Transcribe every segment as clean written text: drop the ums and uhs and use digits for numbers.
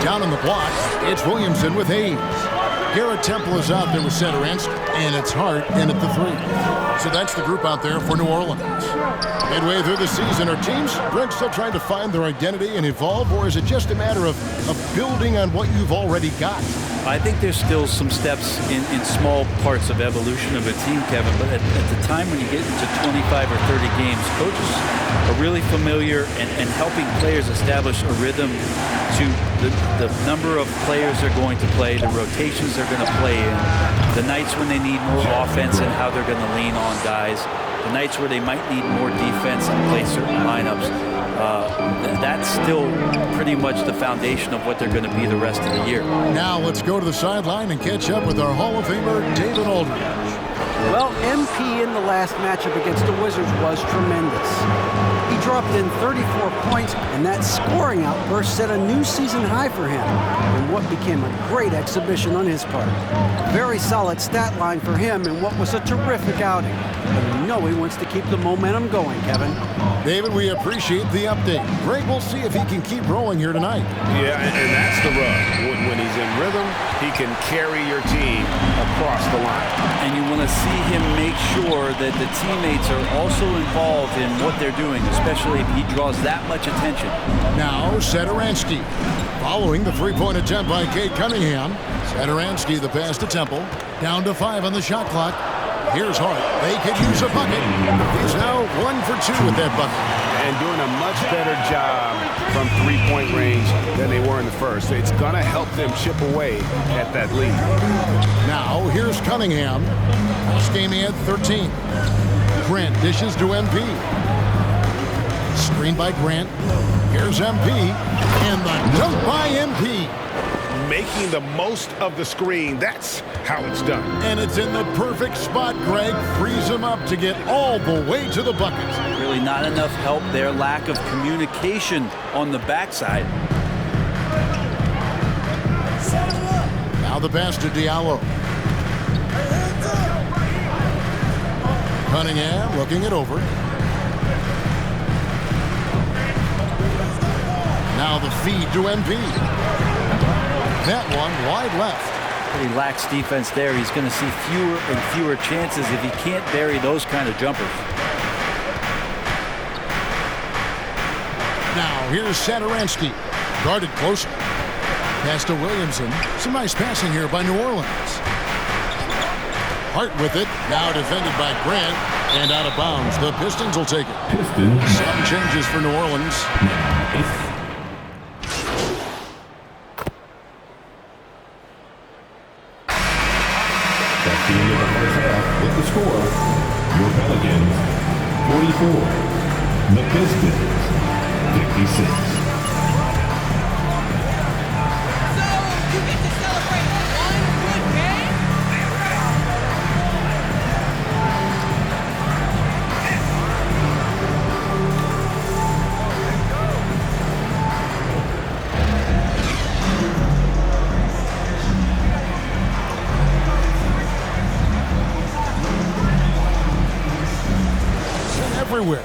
Down in the block, it's Williamson with Hayes. Garrett Temple is out there with Sedorensky, and it's Hart in at the 3. So that's the group out there for New Orleans. Midway through the season, are teams, Greg, still trying to find their identity and evolve, or is it just a matter of building on what you've already got? I think there's still some steps in small parts of evolution of a team, Kevin, but at the time when you get into 25 or 30 games, coaches are really familiar and helping players establish a rhythm to the number of players they're going to play, the rotations they're going to play in, the nights when they need more offense and how they're going to lean on guys, the nights where they might need more defense and play certain lineups. That's still pretty much the foundation of what they're going to be the rest of the year. Now let's go to the sideline and catch up with our Hall of Famer, David Aldridge. Well, MP in the last matchup against the Wizards was tremendous. He dropped in 34 points, and that scoring outburst set a new season high for him in what became a great exhibition on his part. Very solid stat line for him in what was a terrific outing. And you know he wants to keep the momentum going, Kevin. David, we appreciate the update. Greg, we'll see if he can keep rolling here tonight. Yeah, and that's the rub. When he's in rhythm, he can carry your team across the line. And you want to see him make sure that the teammates are also involved in what they're doing, especially if he draws that much attention. Now, Sedorensky. Following the three-point attempt by Cade Cunningham. Sedorensky, the pass to Temple. Down to 5 on the shot clock. Here's Hart. They could use a bucket. He's now 1 for 2 with that bucket. And doing a much better job from three-point range than they were in the first. It's going to help them chip away at that lead. Now, here's Cunningham. This game he had 13. Grant dishes to MP. Screen by Grant. Here's MP. And the dunk by MP. Making the most of the screen. That's how it's done. And it's in the perfect spot, Greg. Frees him up to get all the way to the bucket. Really not enough help there. Lack of communication on the backside. Now the pass to Diallo. Cunningham looking it over. Now the feed to MP. That one wide left. He lacks defense there. He's going to see fewer and fewer chances if he can't bury those kind of jumpers. Now here's Sedorensky. Guarded close. Pass to Williamson. Some nice passing here by New Orleans. Hart with it. Now defended by Grant. And out of bounds. The Pistons will take it. Some changes for New Orleans. That's the end of the first half. With the score, your Pelicans 44, the Pistons 56. Everywhere.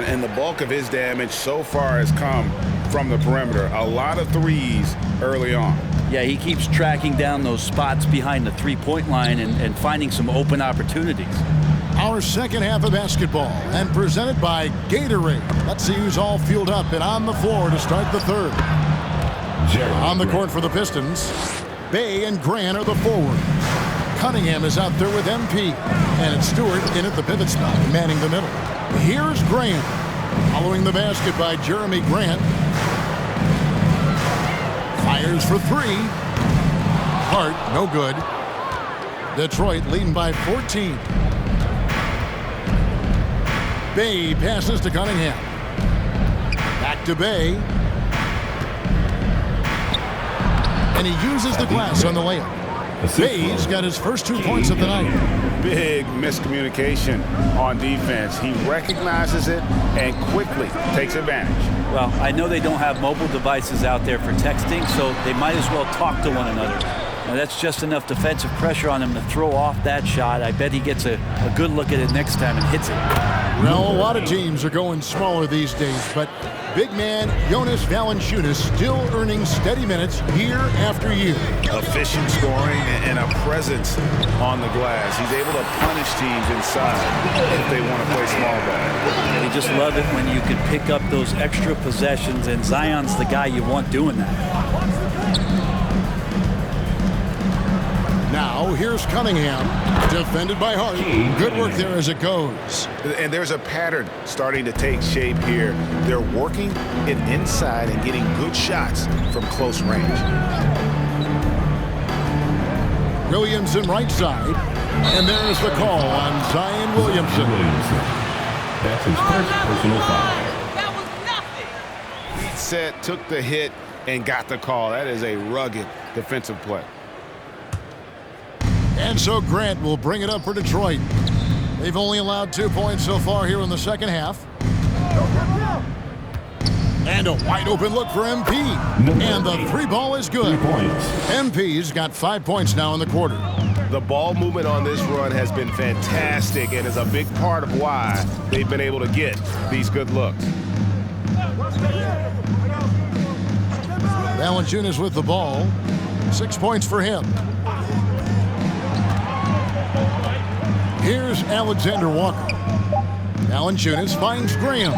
And the bulk of his damage so far has come from the perimeter. A lot of threes early on. Yeah, he keeps tracking down those spots behind the three-point line and finding some open opportunities. Our second half of basketball, and presented by Gatorade. Let's see who's all fueled up and on the floor to start the third. On the court for the Pistons, Bay and Grant are the forwards. Cunningham is out there with MP. And it's Stewart in at the pivot spot, manning the middle. Here's Grant. Following the basket by Jeremy Grant. Fires for 3. Hart, no good. Detroit leading by 14. Bay passes to Cunningham. Back to Bay. And he uses the glass on the layup. Bay's got his first 2 points of the night. Big miscommunication on defense. He recognizes it and quickly takes advantage. Well, I know they don't have mobile devices out there for texting, so they might as well talk to one another. Now that's just enough defensive pressure on him to throw off that shot. I bet he gets a good look at it next time and hits it. Well, a lot of teams are going smaller these days, but big man Jonas Valanciunas still earning steady minutes year after year. Efficient scoring and a presence on the glass. He's able to punish teams inside if they want to play small ball. You just love it when you can pick up those extra possessions, and Zion's the guy you want doing that. Now, here's Cunningham, defended by Hart. Good work there as it goes. And there's a pattern starting to take shape here. They're working it inside and getting good shots from close range. Williamson right side, and there's the call on Zion Williamson. That's his first personal foul. That was nothing. Set, took the hit, and got the call. That is a rugged defensive play. And so Grant will bring it up for Detroit. They've only allowed 2 points so far here in the second half. And a wide open look for MP. And the three ball is good. 3 points. MP's got 5 points now in the quarter. The ball movement on this run has been fantastic and is a big part of why they've been able to get these good looks. Valanciunas with the ball. 6 points for him. Here's Alexander Walker. Valanciunas finds Graham.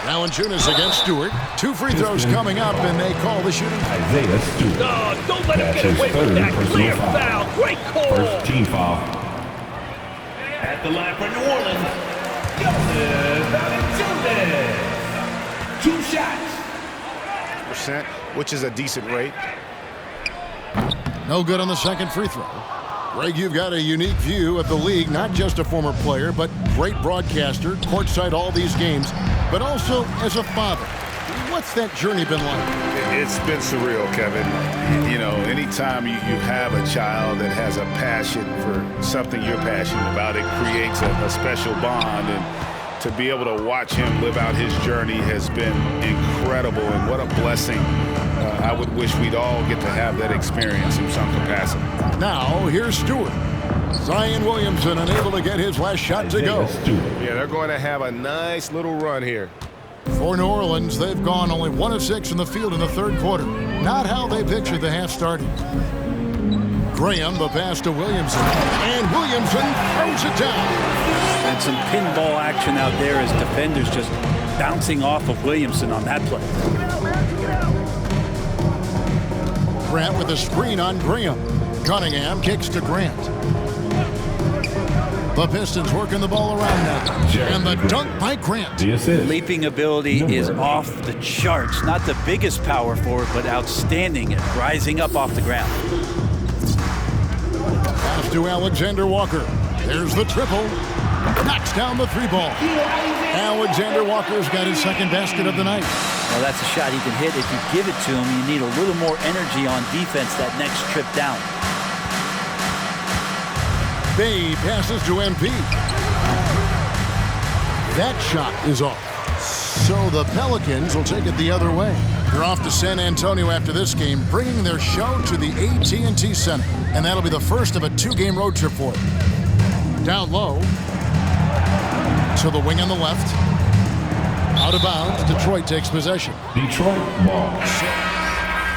Valanciunas against Stewart. 2 free throws coming up, and they call the shooting. Isaiah Stewart. Oh, don't let That's him get away his with third that. personal Clear foul. foul. Great call. First team foul. At the line for New Orleans, Valanciunas. 2 shots. Which is a decent rate. No good on the second free throw. Greg, you've got a unique view of the league, not just a former player, but great broadcaster, courtside all these games, but also as a father. What's that journey been like? It's been surreal, Kevin. You know, anytime you have a child that has a passion for something you're passionate about, it creates a special bond. And to be able to watch him live out his journey has been incredible. And what a blessing. I would wish we'd all get to have that experience in some capacity. Now, here's Stewart. Zion Williamson unable to get his last shot to go. Yeah, they're going to have a nice little run here. For New Orleans, they've gone only 1 of 6 in the field in the third quarter. Not how they pictured the half starting. Graham, the pass to Williamson. And Williamson throws it down. And some pinball action out there as defenders just bouncing off of Williamson on that play. Grant with a screen on Graham. Cunningham kicks to Grant. The Pistons working the ball around now. And the dunk by Grant. The assist. Leaping ability is off the charts. Not the biggest power forward, but outstanding at rising up off the ground. Pass to Alexander Walker. There's the triple. Knocks down the 3 ball. Alexander Walker's got his second basket of the night. Well, that's a shot he can hit. If you give it to him, you need a little more energy on defense that next trip down. Bay passes to MP. That shot is off. So the Pelicans will take it the other way. They're off to San Antonio after this game, bringing their show to the AT&T Center. And that'll be the first of a 2-game road trip for them. Down low. To the wing on the left. Out of bounds. Detroit takes possession. Detroit ball.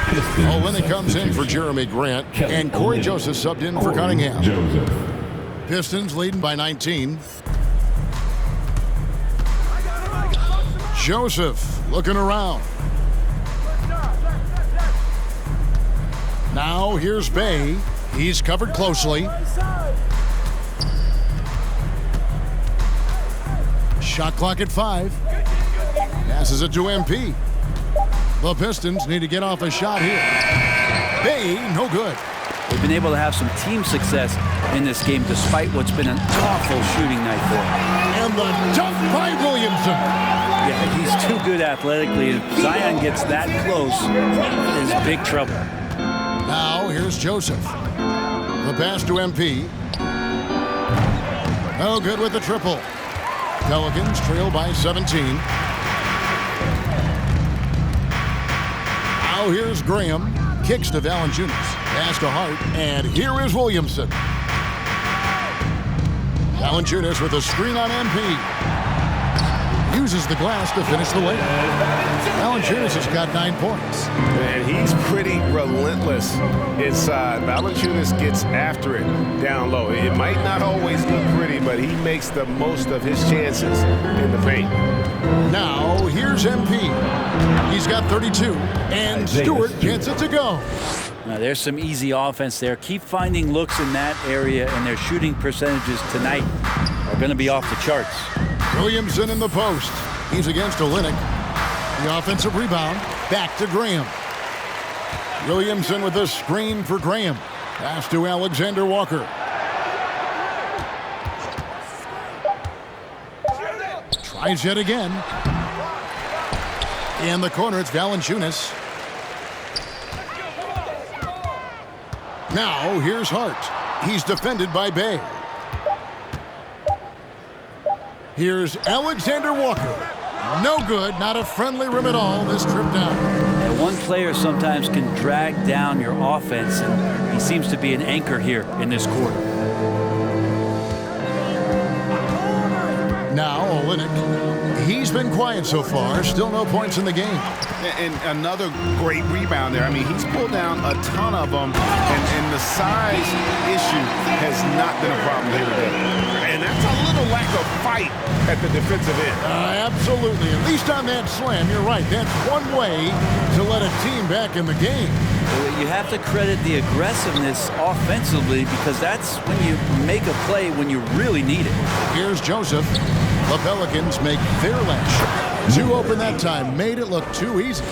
Pistons. Olynyk comes in for Jeremy Grant. And Corey Joseph subbed in for Cunningham. Joseph. Pistons leading by 19. Joseph looking around. Now here's Bay. He's covered closely. Shot clock at 5. Passes it to MP. The Pistons need to get off a shot here. Bay, no good. They've been able to have some team success in this game despite what's been an awful shooting night for them. And the dunk by Williamson. Yeah, he's too good athletically. If Zion gets that close, there's big trouble. Now here's Joseph. The pass to MP. No good with the triple. Pelicans trail by 17. Now here's Graham. Kicks to Valanciunas. Pass to Hart. And here is Williamson. Valanciunas with a screen on MP. Uses the glass to finish the layup. Valanciunas has got 9 points. And he's pretty relentless inside. Valanciunas gets after it down low. It might not always look pretty, but he makes the most of his chances in the paint. Now, here's MP. He's got 32, and Stewart gets it to go. Now, there's some easy offense there. Keep finding looks in that area, and their shooting percentages tonight are going to be off the charts. Williamson in the post. He's against Olynyk. The offensive rebound. Back to Graham. Williamson with a screen for Graham. Pass to Alexander Walker. Tries yet again. In the corner, it's Valanciunas. Now, here's Hart. He's defended by Bay. Here's Alexander Walker. No good, not a friendly rim at all this trip down. And one player sometimes can drag down your offense, and he seems to be an anchor here in this quarter. Now, Olynyk. He's been quiet so far. Still no points in the game. And another great rebound there. I mean, he's pulled down a ton of them, and the size issue has not been a problem here today. And that's a little lack of fight at the defensive end. Absolutely. At least on that slam, you're right. That's one way to let a team back in the game. You have to credit the aggressiveness offensively, because that's when you make a play when you really need it. Here's Joseph. The Pelicans make their last shot. 2 open that time. Made it look too easy.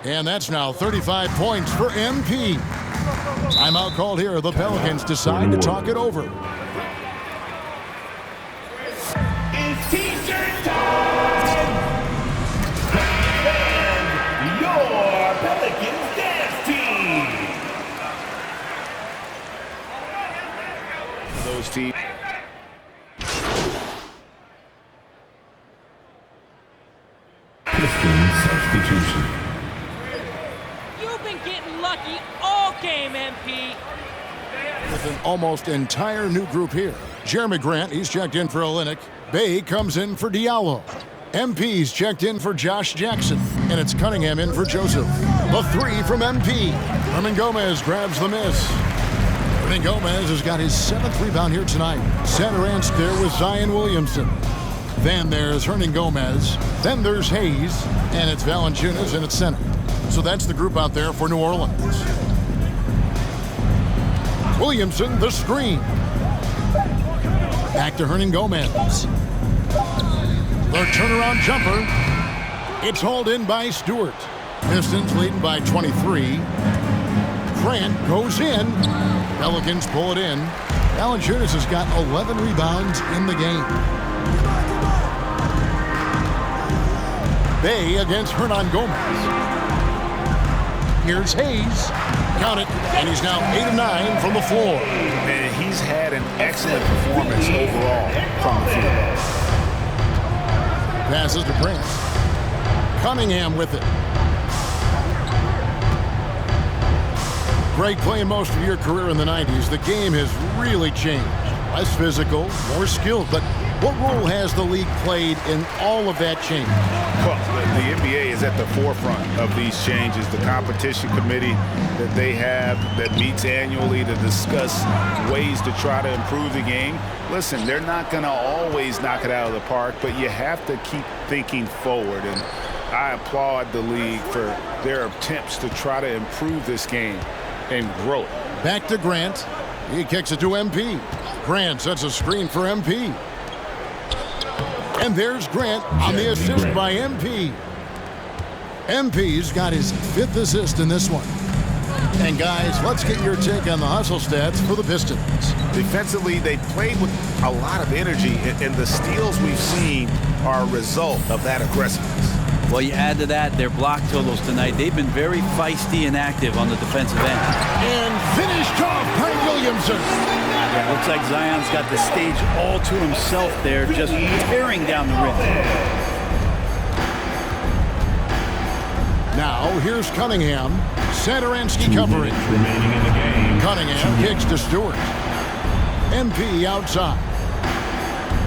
And that's now 35 points for MP. Timeout called here. The Pelicans decide to talk it over. It's T-shirt time! And your Pelicans dance team! Those teams. Pistons substitution. You've been getting lucky all game, MP. With an almost entire new group here. Jeremy Grant, he's checked in for Olynyk. Bay comes in for Diallo. MP's checked in for Josh Jackson. And it's Cunningham in for Joseph. The 3 from MP. Hernan Gomez grabs the miss. Hernan Gomez has got his 7th rebound here tonight. Center Ants there with Zion Williamson. Then there's Hernan Gomez. Then there's Hayes. And it's Valanciunas in its center. So that's the group out there for New Orleans. Williamson, the screen. Back to Hernan Gomez. The turnaround jumper. It's hauled in by Stewart. Pistons leading by 23. Grant goes in. Pelicans pull it in. Valanciunas has got 11 rebounds in the game. Bay against Hernan Gomez. Here's Hayes. Count it. And he's now 8 of 9 from the floor. And he's had an excellent performance overall from the field. Passes to Grant. Cunningham with it. Greg, playing most of your career in the 90s, the game has really changed. Less physical, more skilled, but what role has the league played in all of that change? Well, the NBA is at the forefront of these changes. The competition committee that they have that meets annually to discuss ways to try to improve the game. Listen, they're not going to always knock it out of the park, but you have to keep thinking forward. And I applaud the league for their attempts to try to improve this game and grow it. Back to Grant. He kicks it to MP. Grant sets a screen for MP. And there's Grant on the assist by MP. MP's got his 5th assist in this one. And guys, let's get your take on the hustle stats for the Pistons. Defensively, they played with a lot of energy, and the steals we've seen are a result of that aggressiveness. Well, you add to that their block totals tonight. They've been very feisty and active on the defensive end. And finished off by Williamson. Yeah, looks like Zion's got the stage all to himself there, just tearing down the rim. Now, here's Cunningham. Satoransky 2 covering. minutes remaining in the game. Cunningham kicks to Stewart. MP outside.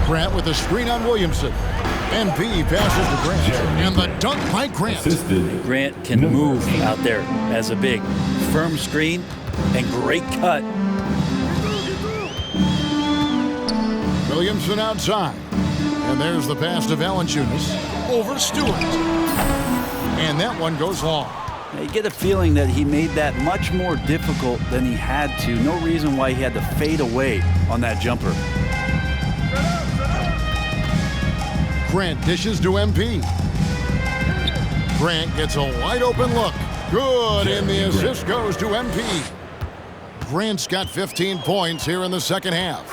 Grant with a screen on Williamson. MP passes to Grant. And the dunk by Grant. Assisted. Grant can move out there as a big. Firm screen and great cut. Williamson outside. And there's the pass to Valanciunas. Over Stewart. And that one goes long. You get a feeling that he made that much more difficult than he had to. No reason why he had to fade away on that jumper. Grant dishes to MP. Grant gets a wide open look. Good, and the assist goes to MP. Grant's got 15 points here in the second half.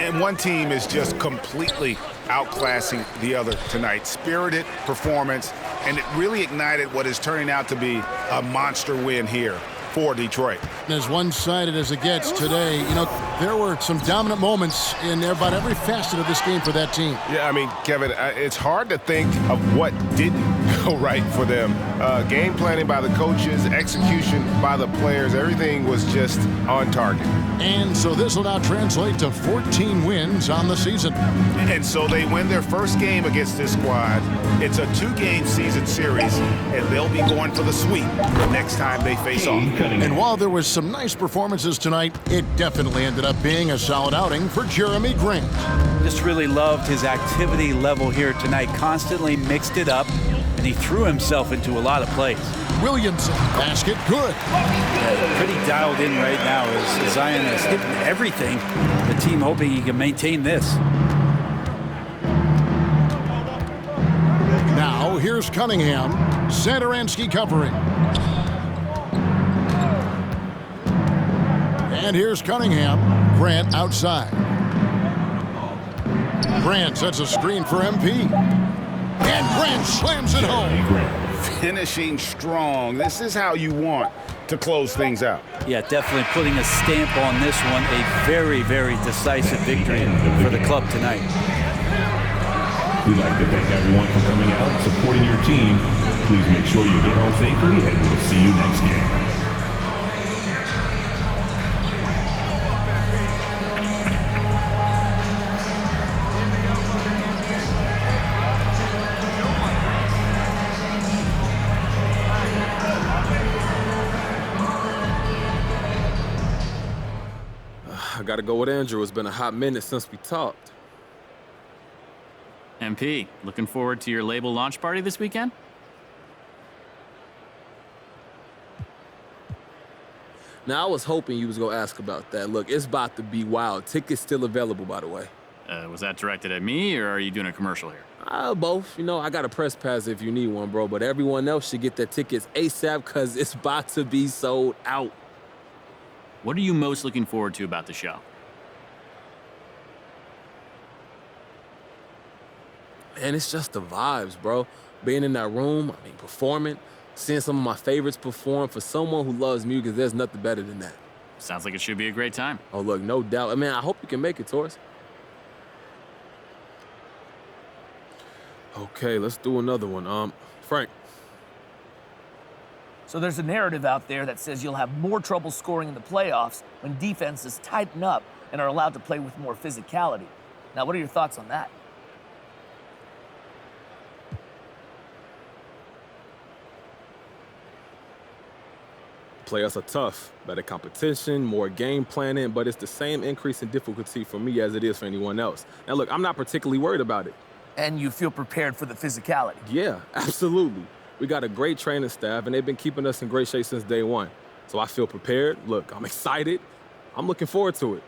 And one team is just completely outclassing the other tonight. Spirited performance, and it really ignited what is turning out to be a monster win here for Detroit. As one-sided as it gets today, you know, there were some dominant moments in about every facet of this game for that team. Yeah, I mean, Kevin, it's hard to think of what didn't go right for them. Game planning by the coaches, execution by the players, everything was just on target. And so this will now translate to 14 wins on the season. And so they win their first game against this squad. It's a 2-game season series, and they'll be going for the sweep the next time they face off. And while there was some nice performances tonight, it definitely ended up being a solid outing for Jeremy Grant. Just really loved his activity level here tonight. Constantly mixed it up, and he threw himself into a lot of plays. Williamson, basket good. Yeah, pretty dialed in right now as Zion is hitting everything. The team hoping he can maintain this. Now here's Cunningham. Satoransky covering. And here's Cunningham. Grant outside. Grant sets a screen for MP. And Grant slams it home. Finishing strong. This is how you want to close things out. Yeah, definitely putting a stamp on this one. A very, very decisive victory for the club tonight. We'd like to thank everyone for coming out and supporting your team. Please make sure you get home safely, and we'll see you next game. I gotta go with Andrew. It's been a hot minute since we talked. MP, looking forward to your label launch party this weekend? Now, I was hoping you was gonna ask about that. Look, it's about to be wild. Tickets still available, by the way. Was that directed at me, or are you doing a commercial here? Both. You know, I got a press pass if you need one, bro. But everyone else should get their tickets ASAP because it's about to be sold out. What are you most looking forward to about the show? And it's just the vibes, bro. Being in that room, performing, seeing some of my favorites perform. For someone who loves music, there's nothing better than that. Sounds like it should be a great time. Oh, look, no doubt. I hope you can make it, Torres. Okay, let's do another one. Frank. So there's a narrative out there that says you'll have more trouble scoring in the playoffs when defenses tighten up and are allowed to play with more physicality. Now, what are your thoughts on that? Playoffs are tough. Better competition, more game planning, but it's the same increase in difficulty for me as it is for anyone else. Now, look, I'm not particularly worried about it. And you feel prepared for the physicality? Yeah, absolutely. We got a great training staff, and they've been keeping us in great shape since day one. So I feel prepared. Look, I'm excited. I'm looking forward to it.